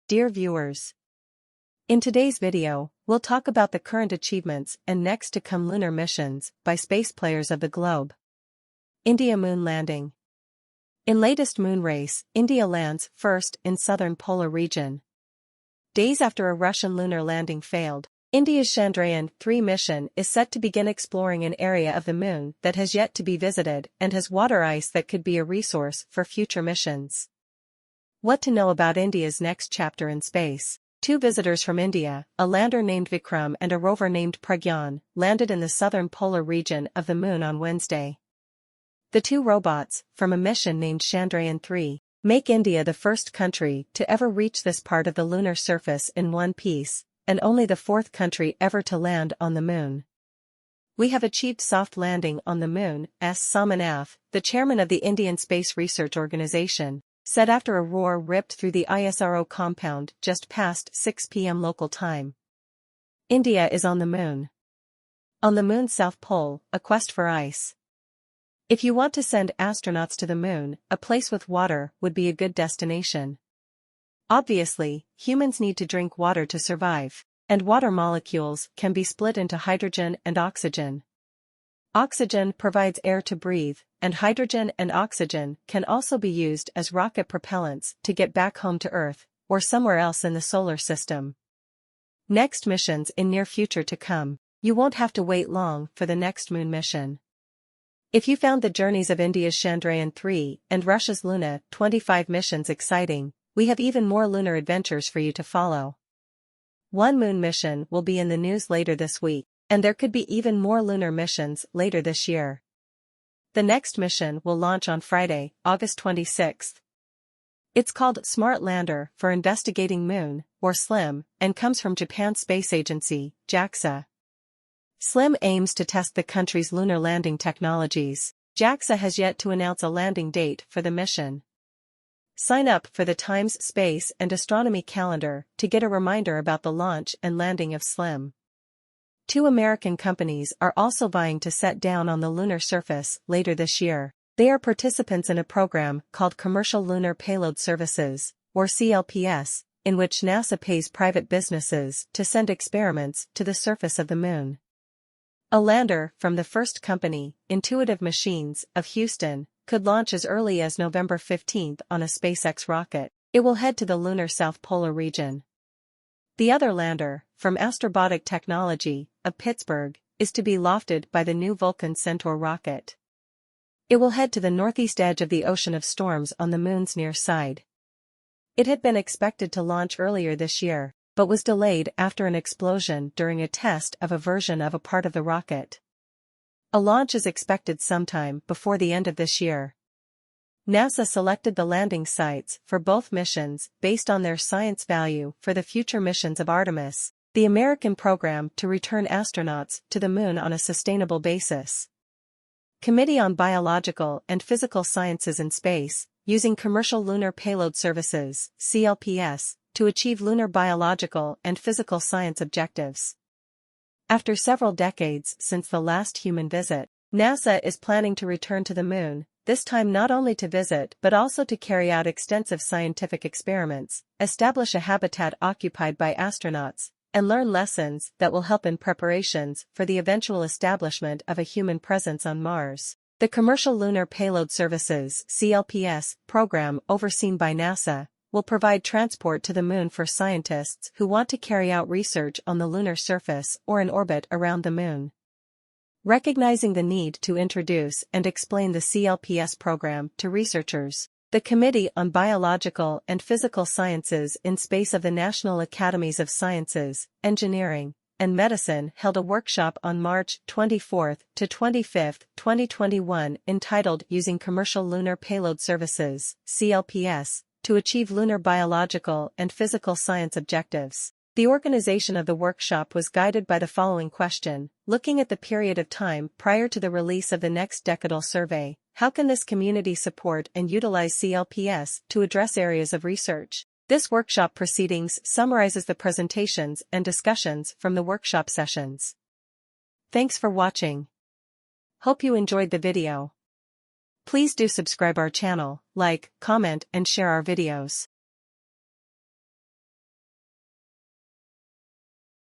Dear viewers, in today's video, we'll talk about the current achievements and next to come lunar missions by space players of the globe. India moon landing. In latest moon race, India lands first in southern polar region. Days after a Russian lunar landing failed, India's Chandrayaan-3 mission is set to begin exploring an area of the moon that has yet to be visited and has water ice that could be a resource for future missions. What to know about India's next chapter in space. 2 visitors from India, a lander named Vikram and a rover named Pragyan, landed in the southern polar region of the moon on Wednesday. The 2 robots, from a mission named Chandrayaan-3, make India the first country to ever reach this part of the lunar surface in one piece, and only the 4th country ever to land on the moon. We have achieved soft landing on the moon, S. Somanath, the chairman of the Indian Space Research Organization, said after a roar ripped through the ISRO compound just past 6 p.m. local time. India is on the moon. On the moon's south pole, a quest for ice. If you want to send astronauts to the moon, a place with water would be a good destination. Obviously, humans need to drink water to survive, and water molecules can be split into hydrogen and oxygen. Oxygen provides air to breathe, and hydrogen and oxygen can also be used as rocket propellants to get back home to Earth, or somewhere else in the solar system. Next missions in near future to come. You won't have to wait long for the next moon mission. If you found the journeys of India's Chandrayaan-3 and Russia's Luna 25 missions exciting, we have even more lunar adventures for you to follow. One moon mission will be in the news later this week, and there could be even more lunar missions later this year. The next mission will launch on Friday, August 26th. It's called Smart Lander for Investigating Moon, or SLIM, and comes from Japan's space agency, JAXA. SLIM aims to test the country's lunar landing technologies. JAXA has yet to announce a landing date for the mission. Sign up for the Times Space and Astronomy calendar to get a reminder about the launch and landing of SLIM. 2 American companies are also vying to set down on the lunar surface later this year. They are participants in a program called Commercial Lunar Payload Services, or CLPS, in which NASA pays private businesses to send experiments to the surface of the moon. A lander from the first company, Intuitive Machines, of Houston, could launch as early as November 15 on a SpaceX rocket. It will head to the lunar south polar region. The other lander, from Astrobotic Technology, of Pittsburgh, is to be lofted by the new Vulcan Centaur rocket. It will head to the northeast edge of the Ocean of Storms on the moon's near side. It had been expected to launch earlier this year, but was delayed after an explosion during a test of a version of a part of the rocket. A launch is expected sometime before the end of this year. NASA selected the landing sites for both missions based on their science value for the future missions of Artemis, the American program to return astronauts to the moon on a sustainable basis. Committee on Biological and Physical Sciences in Space, using Commercial Lunar Payload Services, CLPS, to achieve lunar biological and physical science objectives. After several decades since the last human visit, NASA is planning to return to the moon, this time not only to visit but also to carry out extensive scientific experiments, establish a habitat occupied by astronauts, and learn lessons that will help in preparations for the eventual establishment of a human presence on Mars. The Commercial Lunar Payload Services (CLPS) program, overseen by NASA, will provide transport to the moon for scientists who want to carry out research on the lunar surface or in orbit around the moon. Recognizing the need to introduce and explain the CLPS program to researchers, the Committee on Biological and Physical Sciences in Space of the National Academies of Sciences, Engineering, and Medicine held a workshop on March 24 to 25, 2021 entitled Using Commercial Lunar Payload Services, CLPS, to Achieve Lunar Biological and Physical Science Objectives. The organization of the workshop was guided by the following question: looking at the period of time prior to the release of the next decadal survey, how can this community support and utilize CLPS to address areas of research? This workshop proceedings summarizes the presentations and discussions from the workshop sessions. Thanks for watching. Hope you enjoyed the video. Please do subscribe our channel, like, comment and share our videos.